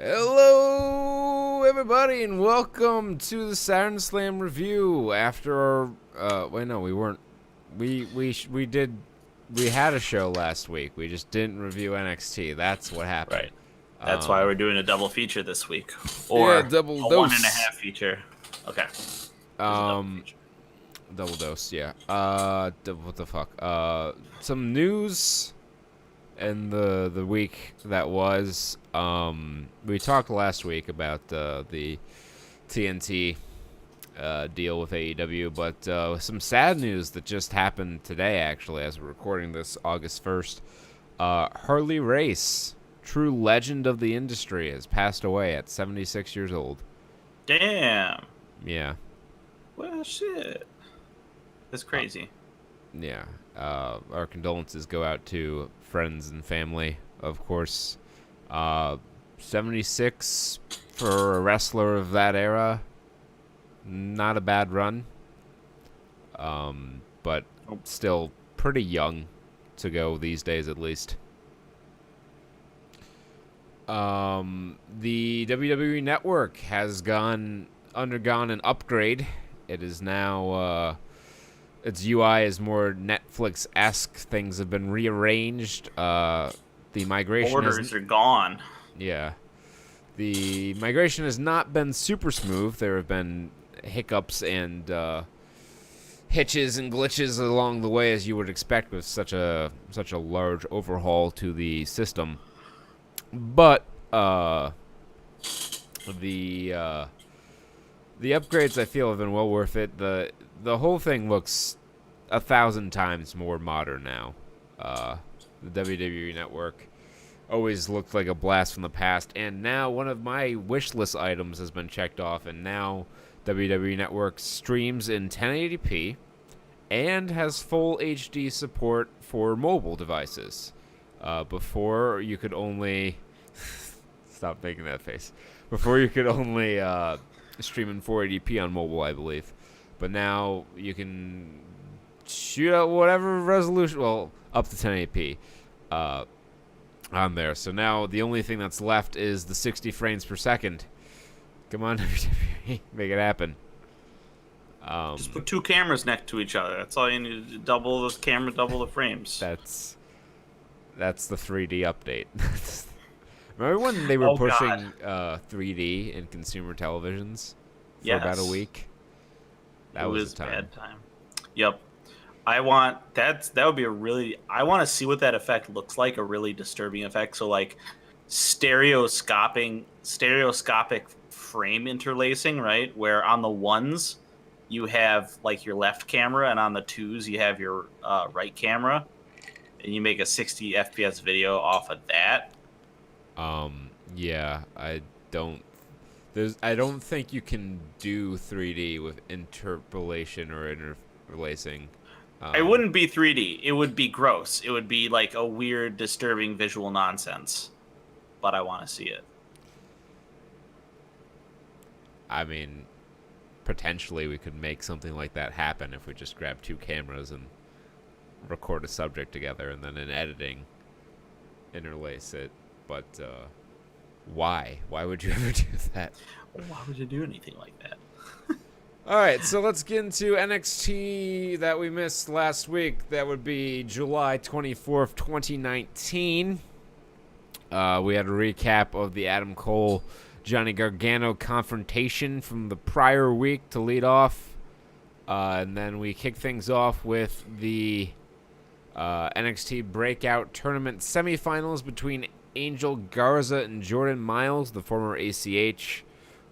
Hello, everybody, and welcome to the Saturn Slam review. After our, wait, no, we weren't. We had a show last week. We just didn't review NXT. That's what happened. Right. That's why we're doing a double feature this week, Yeah, or double a one and a dose. half feature. Okay, there's a double feature. Double dose. Yeah. What the fuck? Some news in the week that was. We talked last week about the TNT deal with AEW, but some sad news that just happened today, actually, as we're recording this August 1st. Harley Race, true legend of the industry, has passed away at 76 years old. Damn. Yeah. Well, shit. That's crazy. Yeah. Our condolences go out to friends and family, of course. 76 for a wrestler of that era. Not a bad run. But still pretty young to go these days, at least. The WWE Network has undergone an upgrade. It is now, its UI is more Netflix-esque. Things have been rearranged. The migration Borders are gone. Yeah. The migration has not been super smooth. There have been hiccups and hitches and glitches along the way, as you would expect with such a large overhaul to the system. But the upgrades, I feel, have been well worth it. The whole thing looks 1,000 times more modern now. The WWE Network always looked like a blast from the past, and now one of my wish list items has been checked off, and now WWE Network streams in 1080p and has full HD support for mobile devices. Before, you could only... Stop making that face. Before, you could only stream in 480p on mobile, I believe. But now you can shoot out whatever resolution... Well, up to 1080p. On there. So now the only thing that's left is the 60 frames per second. Come on, WWE, make it happen. Just put two cameras next to each other. That's all you need. Double the camera, double the frames. That's the 3D update. Remember when they were pushing 3D in consumer televisions for about a week? That was a time. Bad time. Yep. I want that would be I want to see what that effect looks like, a really disturbing effect. So like stereoscopic frame interlacing, right? Where on the ones you have like your left camera and on the twos you have your right camera, and you make a 60 FPS video off of that. Yeah, I don't think you can do 3D with interpolation or interlacing. It wouldn't be 3D. It would be gross. It would be like a weird, disturbing visual nonsense. But I want to see it. I mean, potentially we could make something like that happen if we just grab two cameras and record a subject together and then in editing interlace it. But why? Why would you ever do that? Why would you do anything like that? All right, so let's get into NXT that we missed last week. That would be July 24th, 2019. We had a recap of the Adam Cole, Johnny Gargano confrontation from the prior week to lead off. And then we kick things off with the NXT Breakout Tournament semifinals between Angel Garza and Jordan Miles, the former ACH,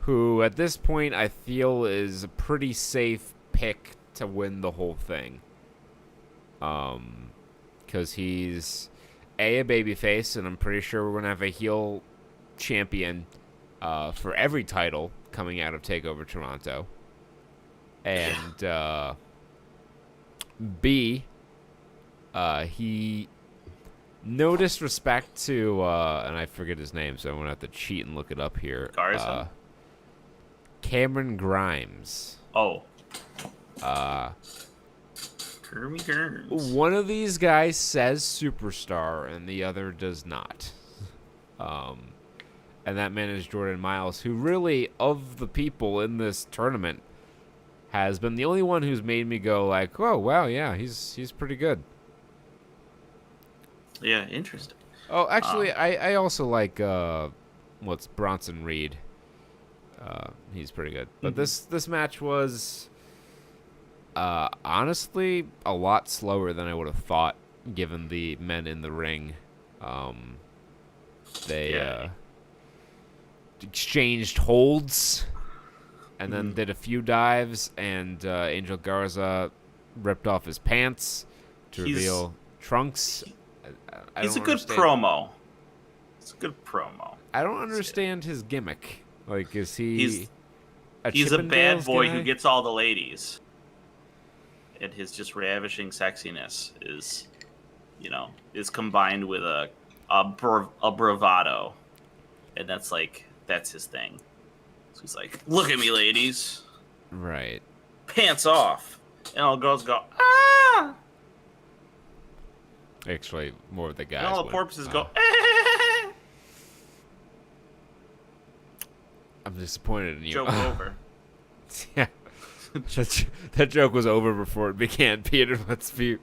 who at this point I feel is a pretty safe pick to win the whole thing. Because he's a babyface, and I'm pretty sure we're going to have a heel champion for every title coming out of TakeOver Toronto. And B, he... no disrespect to, and I forget his name, so I'm going to have to cheat and look it up here. Garza? Cameron Grimes. Oh. Kermie Kerns. One of these guys says superstar, and the other does not. and that man is Jordan Miles, who really, of the people in this tournament, has been the only one who's made me go like, oh, wow, yeah, he's pretty good. Yeah, interesting. Oh, actually, I also like, what's Bronson Reed. He's pretty good. But this match was, honestly, a lot slower than I would have thought, given the men in the ring. They exchanged holds and then did a few dives, and Angel Garza ripped off his pants to reveal trunks. He's a good promo. It's a good promo. I don't understand his gimmick. Like, is he he's a bad boy guy? who gets all the ladies. And his just ravishing sexiness is combined with a bravado. And that's his thing. So he's like, look at me, ladies. Right. Pants off. And all the girls go, ah! Actually, more of the guys. And all the porpoises go, ah! I'm disappointed in you. Joke over. Yeah. That joke was over before it began, Peter. Let's be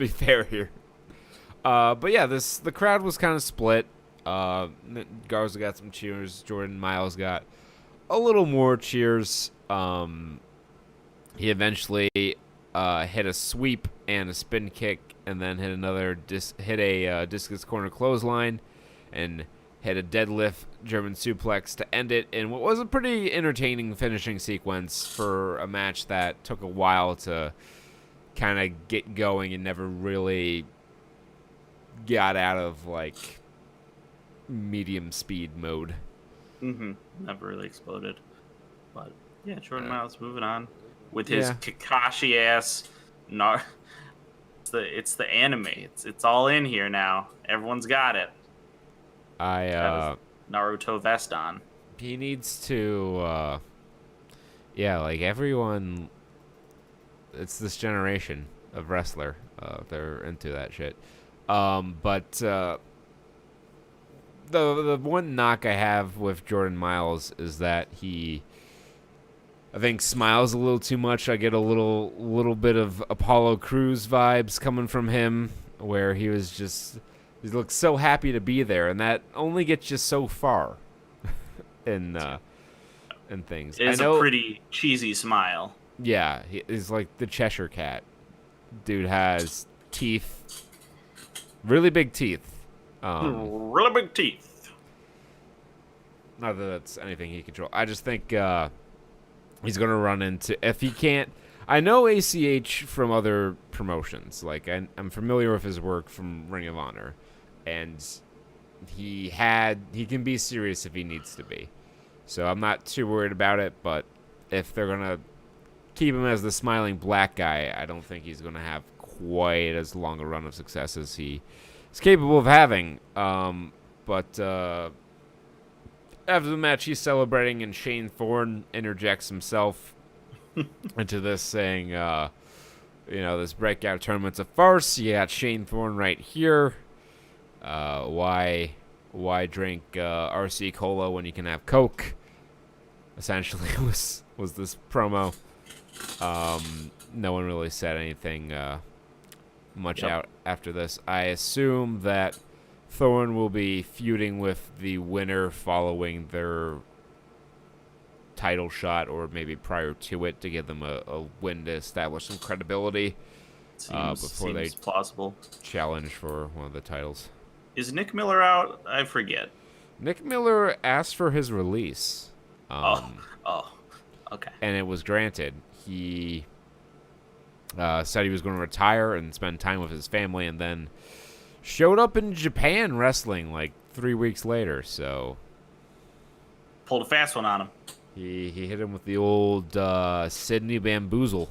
fair here. But yeah, the crowd was kind of split. Garza got some cheers. Jordan Miles got a little more cheers. He eventually hit a sweep and a spin kick, and then hit another discus corner clothesline, and hit a deadlift German suplex to end it in what was a pretty entertaining finishing sequence for a match that took a while to kind of get going and never really got out of like medium speed mode. Never really exploded. But yeah, Jordan Miles moving on with his Kakashi ass. It's the anime. It's all in here now. Everyone's got it. Naruto vest on. He needs to like everyone, it's this generation of wrestler. They're into that shit. But the one knock I have with Jordan Miles is that he, I think, smiles a little too much. I get a little bit of Apollo Crews vibes coming from him, where he looks so happy to be there, and that only gets you so far in things. It's a pretty cheesy smile. Yeah, he's like the Cheshire Cat. Dude has teeth, really big teeth. Really big teeth. Not that that's anything he controls. I just think he's going to run into... If he can't... I know ACH from other promotions. Like, I'm familiar with his work from Ring of Honor. And he can be serious if he needs to be. So I'm not too worried about it. But if they're going to keep him as the smiling black guy, I don't think he's going to have quite as long a run of success as he is capable of having. But after the match, he's celebrating, and Shane Thorne interjects himself into this, saying, this breakout tournament's a farce. You got Shane Thorne right here. Why drink RC Cola when you can have Coke? Essentially, was this promo. No one really said anything much out after this. I assume that Thorne will be feuding with the winner following their title shot, or maybe prior to it, to give them a win to establish some credibility before they plausible challenge for one of the titles. Is Nick Miller out? I forget. Nick Miller asked for his release. Okay. And it was granted. He said he was going to retire and spend time with his family, and then showed up in Japan wrestling like 3 weeks later. So pulled a fast one on him. He hit him with the old Sydney Bamboozle.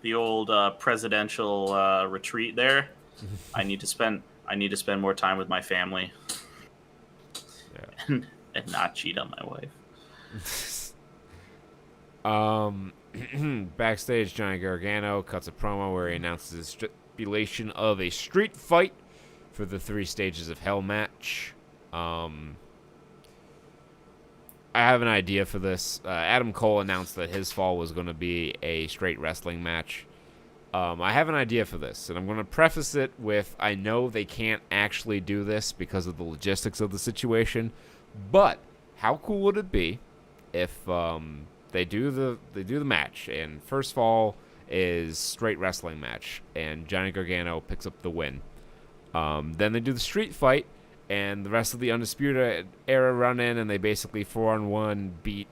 The old presidential retreat there. I need to spend more time with my family. Yeah. and not cheat on my wife. Backstage, Johnny Gargano cuts a promo where he announces his stipulation of a street fight for the 3 Stages of Hell match. I have an idea for this. Adam Cole announced that his fall was going to be a straight wrestling match. I have an idea for this, and I'm going to preface it with I know they can't actually do this because of the logistics of the situation, but how cool would it be if they do the match and first fall is straight wrestling match and Johnny Gargano picks up the win. Then they do the street fight and the rest of the Undisputed Era run in and they basically 4-on-1 beat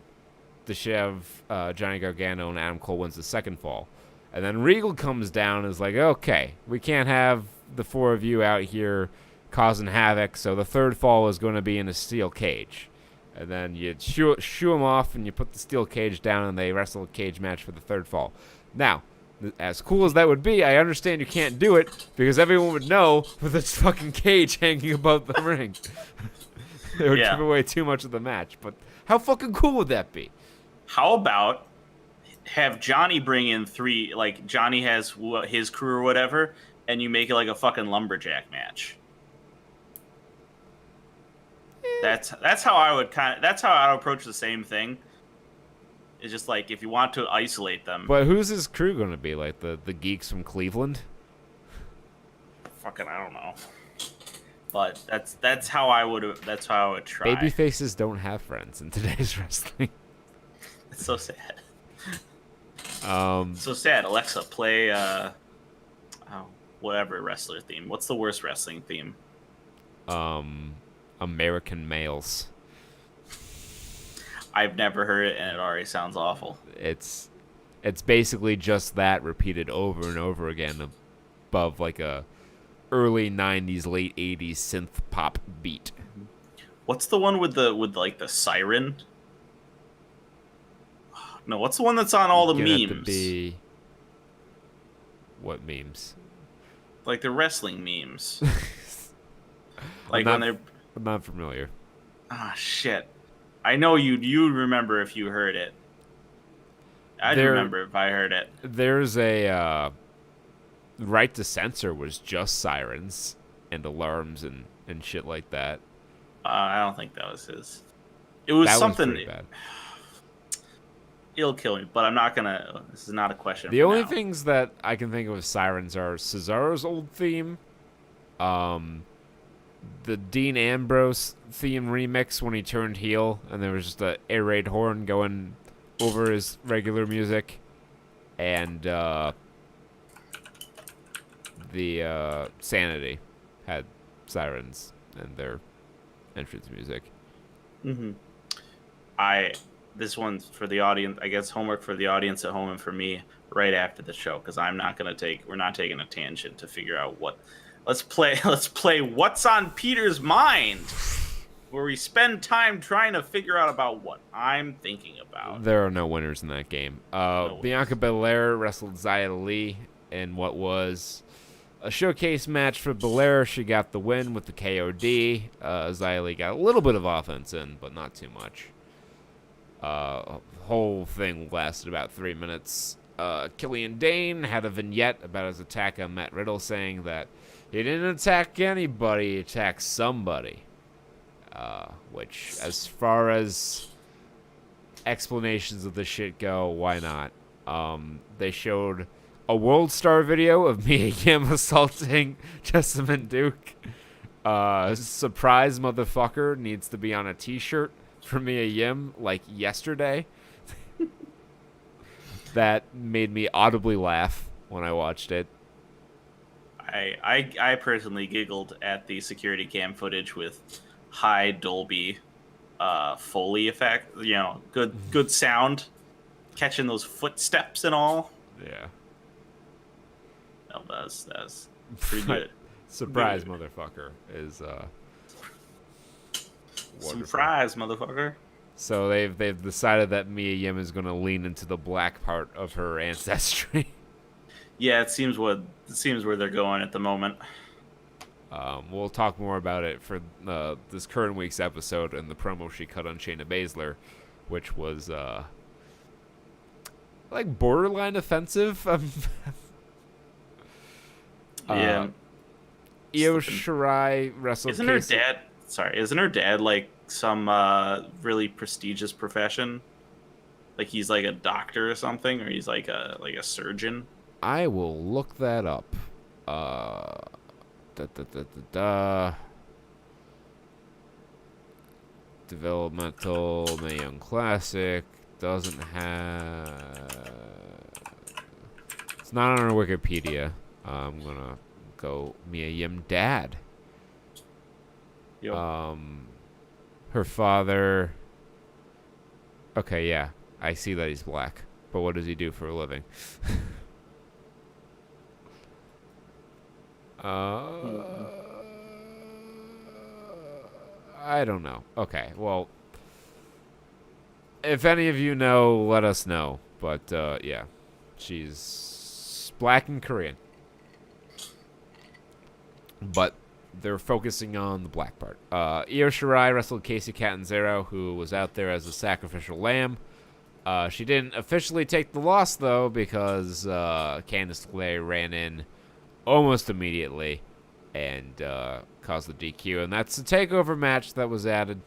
the shit out of Johnny Gargano and Adam Cole wins the second fall. And then Regal comes down and is like, okay, we can't have the four of you out here causing havoc, so the third fall is going to be in a steel cage. And then you shoo them off and you put the steel cage down and they wrestle a cage match for the third fall. Now, as cool as that would be, I understand you can't do it because everyone would know with this fucking cage hanging above the ring. It would give away too much of the match. But how fucking cool would that be? How about have Johnny bring in three, like Johnny has his crew or whatever, and you make it like a fucking lumberjack match. That's how I would approach the same thing. It's just like if you want to isolate them. But who's his crew going to be? Like the geeks from Cleveland? Fucking I don't know. But that's how I would try. Baby faces don't have friends in today's wrestling. It's so sad. So sad. Alexa, play whatever wrestler theme. What's the worst wrestling theme? American Males. I've never heard it, and it already sounds awful. It's basically just that repeated over and over again, above like a early '90s, late '80s synth pop beat. What's the one with like the siren? No, what's the one that's on all the memes? What memes? Like the wrestling memes. Like I'm not familiar. Ah, shit. I know you'd remember if you heard it. I'd remember if I heard it. There's a Right to Censor was just sirens and alarms and shit like that. I don't think that was his. It was something. Was pretty bad. It'll kill me, but I'm not gonna. This is not a question. The only things that I can think of as sirens are Cesaro's old theme, the Dean Ambrose theme remix when he turned heel, and there was just a air raid horn going over his regular music, and the Sanity had sirens and their entrance music. Mm-hmm. This one's for the audience. I guess homework for the audience at home and for me right after the show, because we're not taking a tangent to figure out what. Let's play What's on Peter's Mind, where we spend time trying to figure out about what I'm thinking about. There are no winners in that game. Bianca Belair wrestled Xia Li in what was a showcase match for Belair. She got the win with the KOD. Xia Li got a little bit of offense in, but not too much. Whole thing lasted about 3 minutes. Killian Dane had a vignette about his attack on Matt Riddle, saying that he didn't attack anybody, he attacked somebody. Which, as far as explanations of this shit go, why not? They showed a World Star video of Mia Yim assaulting Jessamine Duke. Surprise motherfucker needs to be on a t-shirt for Mia Yim, like yesterday. That made me audibly laugh when I watched it. I personally giggled at the security cam footage with high Dolby Foley effect. You know, good sound, catching those footsteps and all. Yeah. No, that was pretty good. Surprise, motherfucker is surprise, motherfucker. So they've decided that Mia Yim is going to lean into the black part of her ancestry. Yeah, it seems where they're going at the moment. We'll talk more about it for this current week's episode and the promo she cut on Shayna Baszler, which was like borderline offensive. Yeah. Io Shirai wrestled. Isn't her dad sorry, isn't her dad like some really prestigious profession? Like he's like a doctor or something, or he's like a surgeon. I will look that up. Uh, da, da, da, da, da. Developmental Mae Young Classic doesn't have. It's not on our Wikipedia. I'm gonna go Mia Yim dad. Yep. Her father. Okay, yeah, I see that he's black, but what does he do for a living? uh, I don't know. Okay, well, if any of you know, let us know. But yeah, she's black and Korean, but they're focusing on the black part. Io Shirai wrestled Casey Catanzaro, who was out there as a sacrificial lamb. She didn't officially take the loss, though, because Candice LeRae ran in almost immediately and caused the DQ. And that's the takeover match that was added.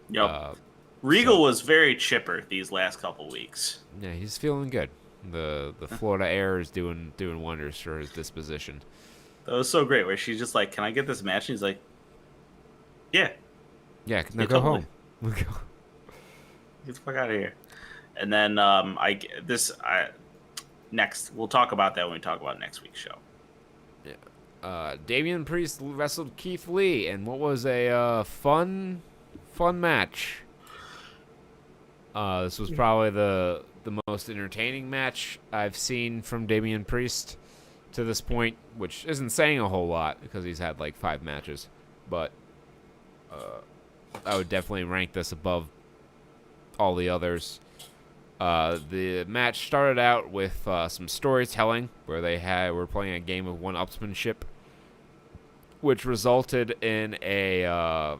Yep. Regal was very chipper these last couple weeks. Yeah, he's feeling good. The Florida air is doing wonders for his disposition. That was so great. Where she's just like, "Can I get this match?" And he's like, "Yeah, yeah, now go totally. home. Get the fuck out of here." And then next we'll talk about that when we talk about next week's show. Yeah. Damian Priest wrestled Keith Lee, and what was a fun match. This was probably the most entertaining match I've seen from Damian Priest to this point, which isn't saying a whole lot because he's had like 5 matches, but I would definitely rank this above all the others. The match started out with some storytelling where they were playing a game of one-upsmanship, which resulted in a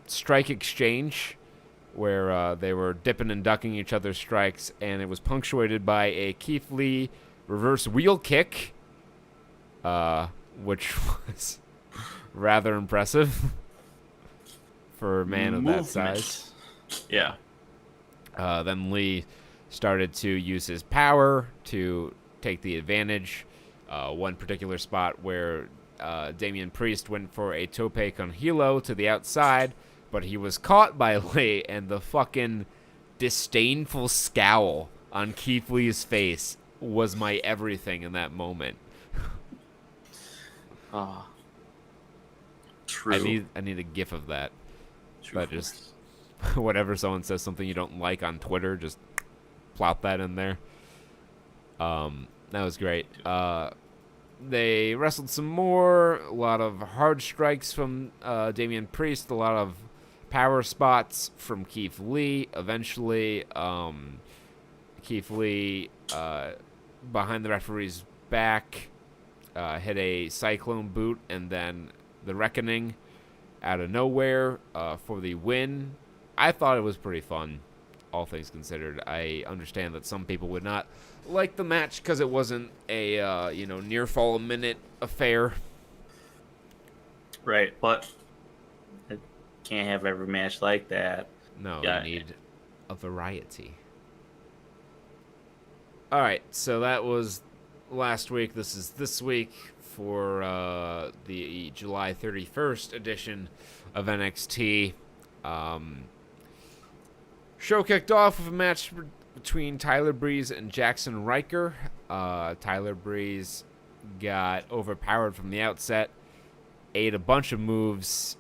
strike exchange where they were dipping and ducking each other's strikes, and it was punctuated by a Keith Lee reverse wheel kick, which was rather impressive for a man of that size. Yeah. Then Lee started to use his power to take the advantage. One particular spot where Damian Priest went for a tope con hilo to the outside, but he was caught by Lee, and the fucking disdainful scowl on Keith Lee's face was my everything in that moment. True. I need a gif of that. True. But just whenever someone says something you don't like on Twitter, just plop that in there. That was great. They wrestled some more. A lot of hard strikes from Damian Priest. A lot of power spots from Keith Lee. Eventually, Keith Lee, behind the referee's back, hit a cyclone boot, and then the Reckoning out of nowhere for the win. I thought it was pretty fun, all things considered. I understand that some people would not like the match because it wasn't a near fall a minute affair. Right, but I can't have every match like that. No, Yeah. you need a variety. All right, so that was last week. This is this week for the July 31st edition of NXT. Show kicked off with a match between Tyler Breeze and Jackson Riker. Tyler Breeze got overpowered from the outset, ate a bunch of moves,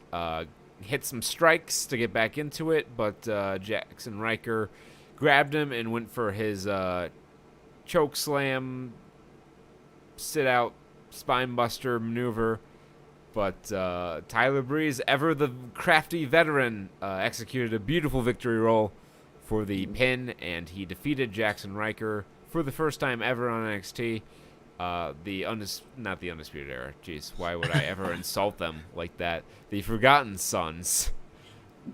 hit some strikes to get back into it, but Jackson Riker grabbed him and went for his choke slam, sit out, spine buster maneuver. But Tyler Breeze, ever the crafty veteran, executed a beautiful victory roll for the pin, and he defeated Jackson Riker for the first time ever on NXT. Not the Undisputed Era. Jeez, why would I ever insult them like that? The Forgotten Sons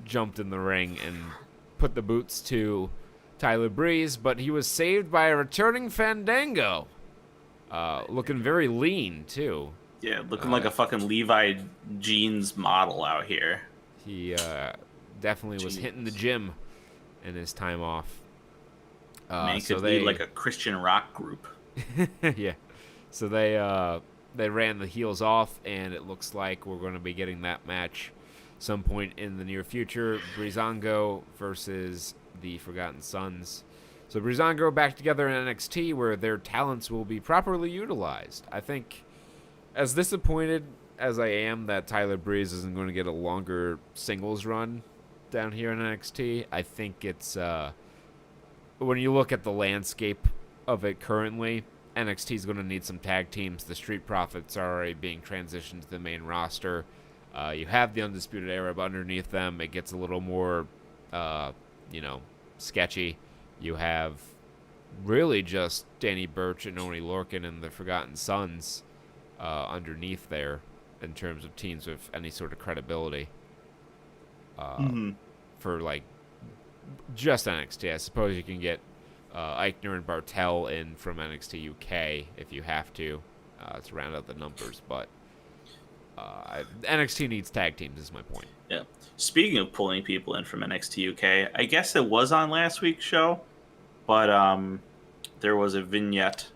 jumped in the ring and put the boots to Tyler Breeze, but he was saved by a returning Fandango. Looking very lean, too. Yeah, looking like a fucking Levi jeans model out here. He definitely was hitting the gym in his time off. Man So could they lead like a Christian rock group. yeah. So they ran the heels off, and it looks like we're going to be getting that match some point in the near future. Breezango versus the Forgotten Sons. So Breezango back together in NXT, where their talents will be properly utilized. I think, as disappointed as I am that Tyler Breeze isn't going to get a longer singles run down here in NXT, I think it's when you look at the landscape of it currently, NXT is going to need some tag teams. The Street Profits are already being transitioned to the main roster. You have the Undisputed Era, but underneath them, it gets a little more, sketchy. You have really just Danny Burch and Oni Lorcan and the Forgotten Sons underneath there in terms of teams with any sort of credibility. For like just NXT. I suppose you can get Eichner and Bartel in from NXT UK if you have to round out the numbers, but NXT needs tag teams is my point. Yeah. Speaking of pulling people in from NXT UK, I guess it was on last week's show, but there was a vignette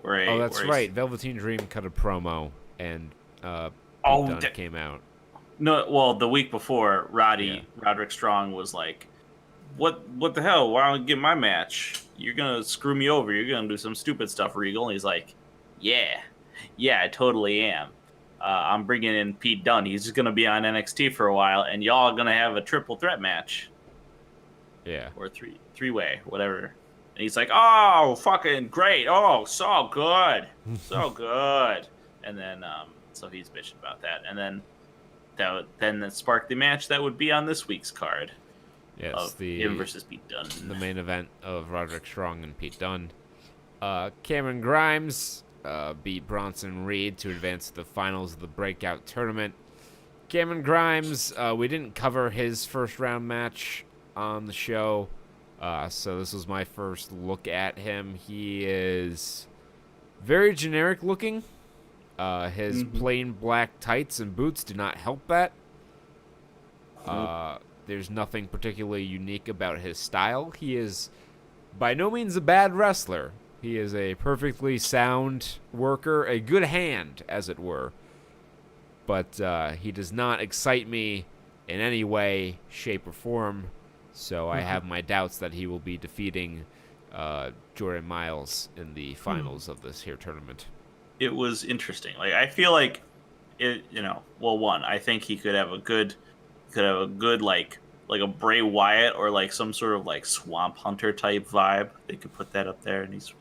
where That's right. Velveteen Dream cut a promo, and Dunn came out. No, well, the week before, Roderick Strong was like, What the hell? Why don't I get my match? You're gonna screw me over. You're gonna do some stupid stuff, Regal. And he's like, yeah, I totally am. I'm bringing in Pete Dunne. He's just gonna be on NXT for a while, and y'all are gonna have a triple threat match. Yeah. Or three way, whatever. And he's like, oh, fucking great. Oh, so good, so good. And then, so he's bitching about that, and then that sparked the match that would be on this week's card. Yes, him versus Pete Dunne. The main event of Roderick Strong and Pete Dunne. Cameron Grimes beat Bronson Reed to advance to the finals of the Breakout Tournament. Cameron Grimes, we didn't cover his first round match on the show, so this was my first look at him. He is very generic looking. His plain black tights and boots do not help that. There's nothing particularly unique about his style. He is by no means a bad wrestler. He is a perfectly sound worker, a good hand, as it were. But he does not excite me in any way, shape, or form. So I have my doubts that he will be defeating Jordan Miles in the finals of this here tournament. It was interesting. Like, I feel like it. One, I think he could have a good like a Bray Wyatt or like some sort of like Swamp Hunter type vibe. They could put that up there, and he's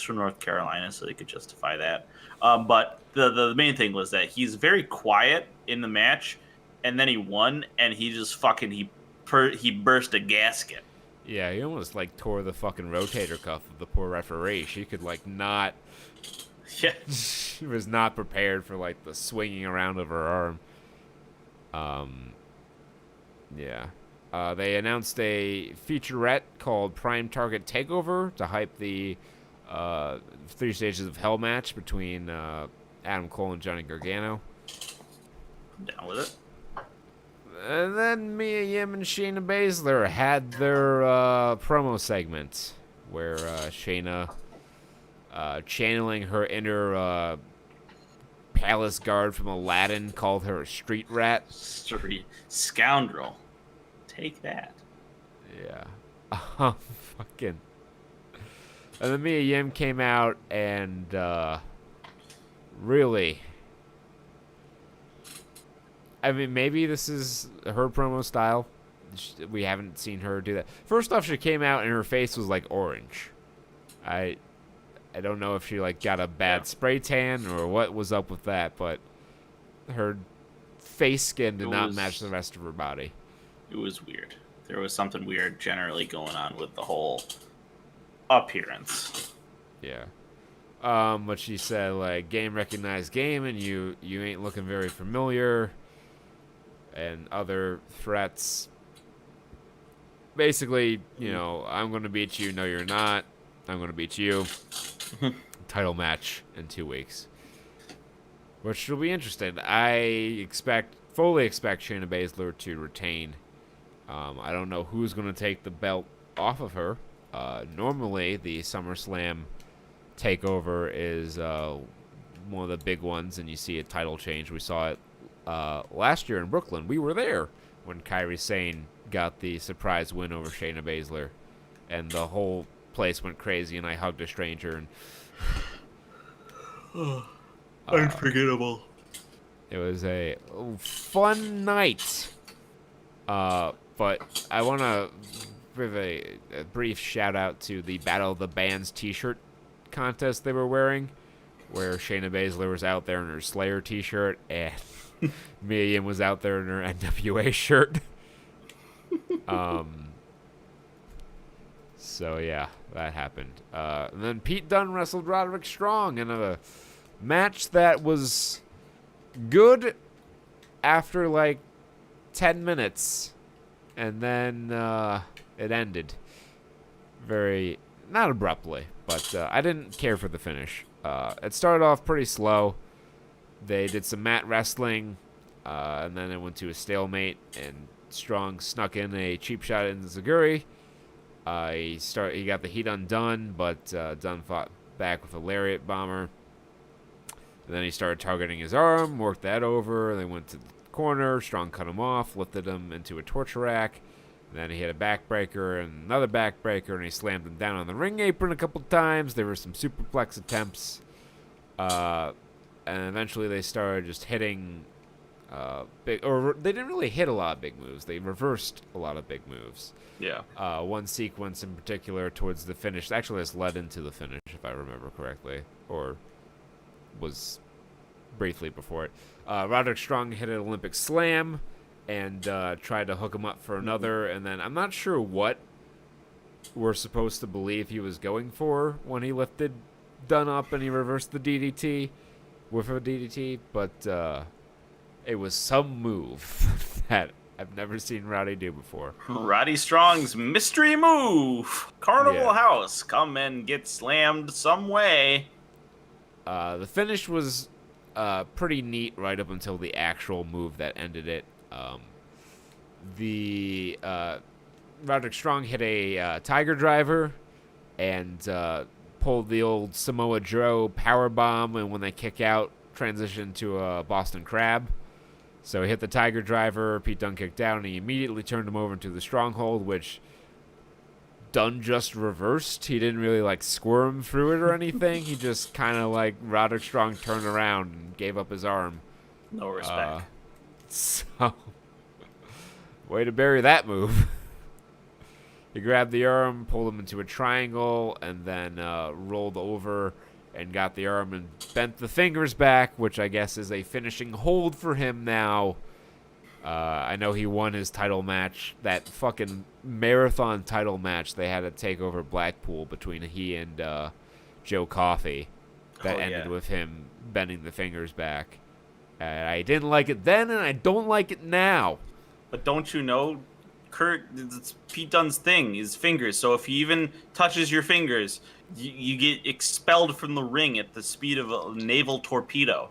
from North Carolina, so they could justify that. But the main thing was that he's very quiet in the match, and then he won, and he just he burst a gasket. Yeah, he almost like tore the fucking rotator cuff of the poor referee. She could like not. Yeah, she was not prepared for like the swinging around of her arm. Yeah. They announced a featurette called Prime Target Takeover to hype the 3 Stages of Hell match between Adam Cole and Johnny Gargano. I'm down with it. And then Mia Yim and Shayna Baszler had their promo segment where Shayna, channeling her inner palace guard from Aladdin, called her a street rat. Street scoundrel. Take that. Yeah. Fucking. And then Mia Yim came out and really. I mean, maybe this is her promo style. We haven't seen her do that. First off, she came out and her face was like orange. I don't know if she like got a bad spray tan or what was up with that, but her face skin did not match the rest of her body. It was weird. There was something weird generally going on with the whole appearance. Yeah. But she said like game recognized game, and you ain't looking very familiar, and other threats. Basically, I'm gonna beat you. No, you're not. I'm gonna beat you. Title match in 2 weeks, which will be interesting. I expect fully expect Shayna Baszler to retain. I don't know who's going to take the belt off of her. Normally, the SummerSlam takeover is one of the big ones, and you see a title change. We saw it last year in Brooklyn. We were there when Kairi Sane got the surprise win over Shayna Baszler, and the whole place went crazy, and I hugged a stranger. And Unforgettable. it was a fun night. But I want to give a brief shout out to the Battle of the Bands t-shirt contest they were wearing, where Shayna Baszler was out there in her Slayer t-shirt and Mia Yim was out there in her NWA shirt. So yeah, that happened. And then Pete Dunne wrestled Roderick Strong in a match that was good after like 10 minutes, and then it ended very, not abruptly, but I didn't care for the finish. It started off pretty slow. They did some mat wrestling, and then it went to a stalemate, and Strong snuck in a cheap shot into Zaguri. He got the heat undone, but Dunne fought back with a lariat bomber. And then he started targeting his arm, worked that over. They went to the corner. Strong cut him off, lifted him into a torture rack. And then he hit a backbreaker and another backbreaker, and he slammed him down on the ring apron a couple times. There were some superplex attempts. And eventually they started just hitting they didn't really hit a lot of big moves. They reversed a lot of big moves. Yeah. One sequence in particular towards the finish. Actually, this led into the finish, if I remember correctly. Or was briefly before it. Roderick Strong hit an Olympic slam and tried to hook him up for another. And then I'm not sure what we're supposed to believe he was going for when he lifted Dunne up and he reversed the DDT with a DDT. But it was some move that I've never seen Roddy do before. Roddy Strong's mystery move. Carnival House. Come and get slammed some way. The finish was pretty neat right up until the actual move that ended it. Roderick Strong hit a Tiger Driver and pulled the old Samoa Joe power bomb, and when they kick out, transitioned to a Boston Crab. So he hit the Tiger Driver, Pete Dunne kicked out, and he immediately turned him over to the Stronghold, which Dunne just reversed. He didn't really like squirm through it or anything. He just kind of like Roderick Strong turned around and gave up his arm. No respect. So, way to bury that move. He grabbed the arm, pulled him into a triangle, and then rolled over and got the arm and bent the fingers back, which I guess is a finishing hold for him now. I know he won his title match, that fucking marathon title match they had at TakeOver Blackpool between he and Joe Coffey that ended with him bending the fingers back. I didn't like it then, and I don't like it now. But don't you know, Kurt, it's Pete Dunne's thing, his fingers. So if he even touches your fingers, you get expelled from the ring at the speed of a naval torpedo.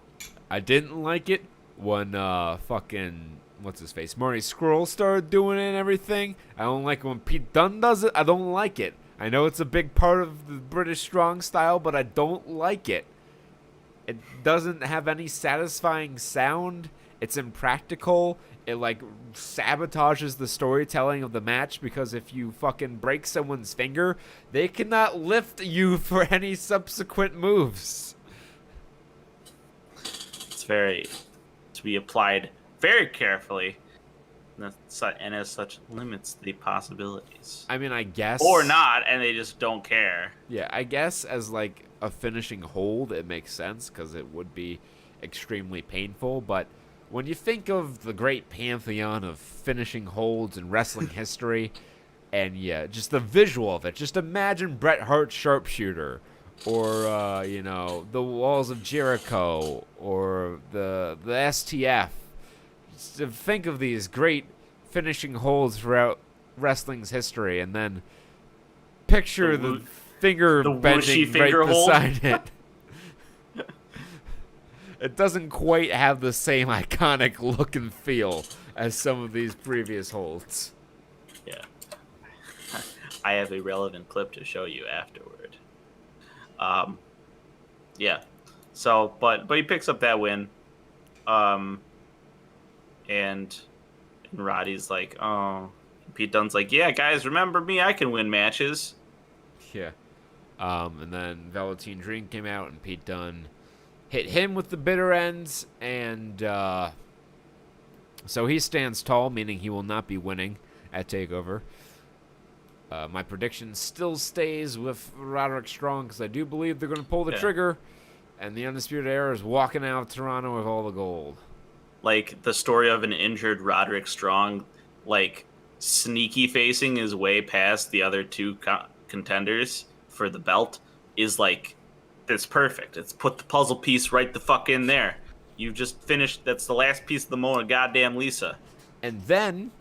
I didn't like it when fucking what's his face, Marty Scurll started doing it and everything. I don't like it when Pete Dunne does it. I don't like it. I know it's a big part of the British strong style, but I don't like it. It doesn't have any satisfying sound. It's impractical. It like sabotages the storytelling of the match, because if you fucking break someone's finger, they cannot lift you for any subsequent moves. It's very to be applied very carefully, and as such limits the possibilities. I mean, I guess, or not, and they just don't care. Yeah, I guess as like a finishing hold, it makes sense because it would be extremely painful, but when you think of the great pantheon of finishing holds in wrestling history, and yeah, just the visual of it, just imagine Bret Hart's sharpshooter, or the Walls of Jericho, or the STF. Just to think of these great finishing holds throughout wrestling's history, and then picture the finger bending right beside it. it doesn't quite have the same iconic look and feel as some of these previous holds. Yeah. I have a relevant clip to show you afterward. Yeah. So, but he picks up that win. And Roddy's like, oh. Pete Dunne's like, yeah, guys, remember me? I can win matches. Yeah. And then Velveteen Dream came out, and Pete Dunne hit him with the bitter ends, and so he stands tall, meaning he will not be winning at TakeOver. My prediction still stays with Roderick Strong, because I do believe they're going to pull the trigger, and the Undisputed Era is walking out of Toronto with all the gold. Like, the story of an injured Roderick Strong, like, sneaky facing his way past the other two contenders for the belt is, like, it's perfect. It's put the puzzle piece right the fuck in there. You've just finished. That's the last piece of the Mona goddamn Lisa. And then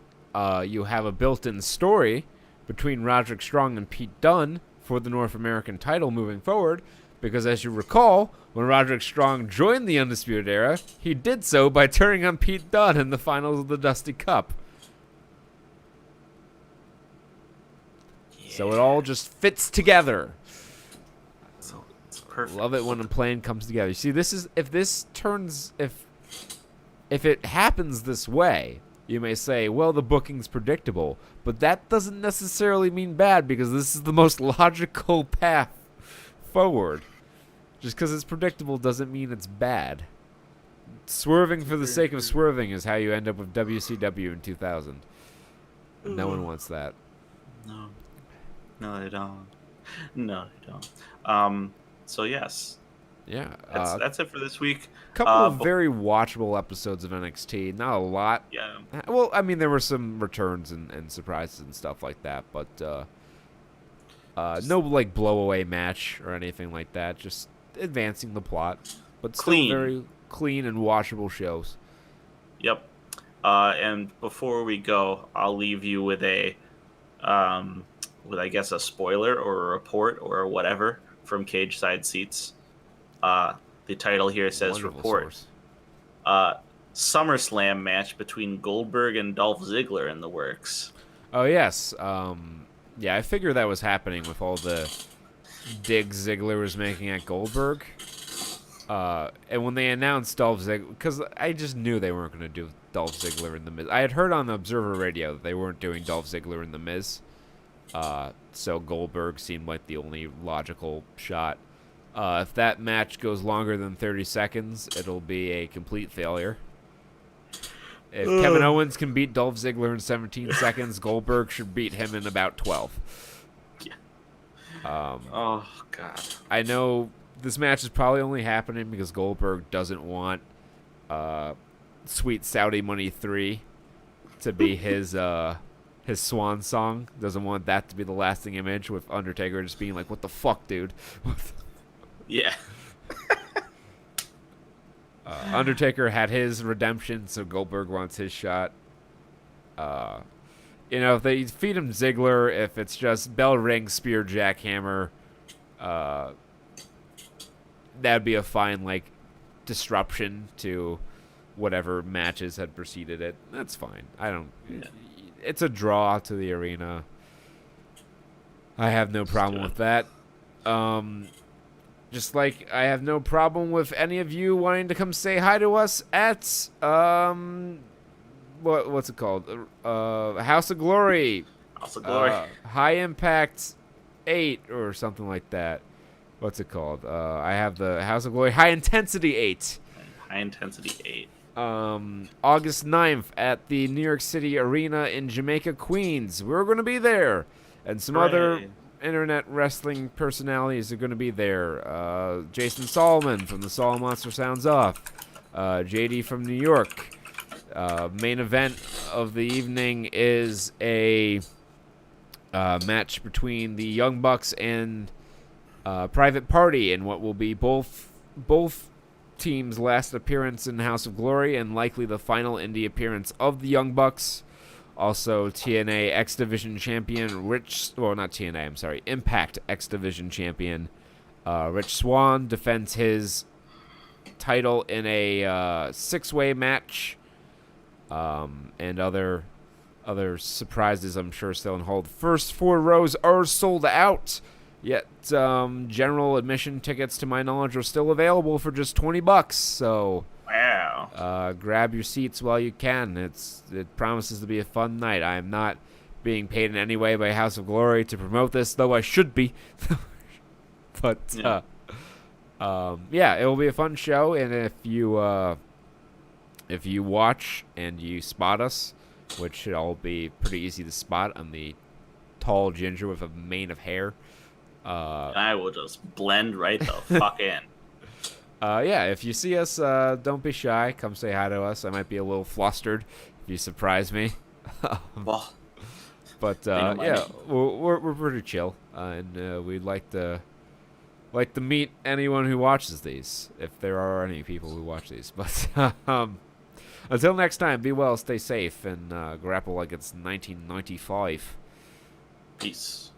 you have a built-in story between Roderick Strong and Pete Dunne for the North American title moving forward, because as you recall, when Roderick Strong joined the Undisputed Era, he did so by turning on Pete Dunne in the finals of the Dusty Cup. Yeah. So it all just fits together. So it's perfect. Love it when a plan comes together. You see, if it happens this way, you may say, well, the booking's predictable, but that doesn't necessarily mean bad, because this is the most logical path forward. Just because it's predictable doesn't mean it's bad. Swerving for the sake of swerving is how you end up with WCW in 2000. No one wants that. No, they don't. No, they don't. So yes. Yeah. That's it for this week. Couple of very watchable episodes of NXT. Not a lot. Yeah. Well, I mean, there were some returns and surprises and stuff like that, but no like blowaway match or anything like that. Just advancing the plot, but still very clean and watchable shows. Yep. And before we go, I'll leave you with with I guess a spoiler or a report or whatever from Cage Side Seats. The title here says Wonderful report. SummerSlam match between Goldberg and Dolph Ziggler in the works. Oh yes. Yeah, I figured that was happening with all the digs Ziggler was making at Goldberg. And when they announced Dolph Ziggler, because I just knew they weren't going to do Dolph Ziggler in The Miz. I had heard on the Observer Radio that they weren't doing Dolph Ziggler in The Miz. So Goldberg seemed like the only logical shot. If that match goes longer than 30 seconds, it'll be a complete failure. If Kevin Owens can beat Dolph Ziggler in 17 seconds, Goldberg should beat him in about 12. Yeah. Oh, God. I know this match is probably only happening because Goldberg doesn't want Sweet Saudi Money 3 to be his swan song. Doesn't want that to be the lasting image, with Undertaker just being like, what the fuck, dude? Yeah. Undertaker had his redemption, so Goldberg wants his shot. If they feed him Ziggler, if it's just bell ring, spear, jackhammer, that'd be a fine, disruption to whatever matches had preceded it. That's fine. It's a draw to the arena. I have no problem with that. Just like I have no problem with any of you wanting to come say hi to us at what's it called? House of Glory. House of Glory. High Impact 8 or something like that. What's it called? I have the House of Glory High Intensity 8. High Intensity 8. August 9th at the New York City Arena in Jamaica, Queens. We're going to be there. And some other internet wrestling personalities are going to be there. Jason Solomon from the Solomon Monster Sounds Off. JD from New York. Main event of the evening is a match between the Young Bucks and Private Party in what will be both teams' last appearance in House of Glory and likely the final indie appearance of the Young Bucks. Also, TNA X Division champion Impact X Division champion Rich Swann defends his title in a 6-way match, and other surprises I'm sure still on hold. First 4 rows are sold out, yet general admission tickets, to my knowledge, are still available for just $20. So Wow. grab your seats while you can. It promises to be a fun night. I am not being paid in any way by House of Glory to promote this, though I should be. But Yeah. it will be a fun show, and if you watch and you spot us, which should all be pretty easy to spot on the tall ginger with a mane of hair. I will just blend right the fuck in. If you see us, don't be shy. Come say hi to us. I might be a little flustered if you surprise me. Well, But we're pretty chill, and we'd like to meet anyone who watches these, if there are any people who watch these. But until next time, be well, stay safe, and grapple like it's 1995. peace.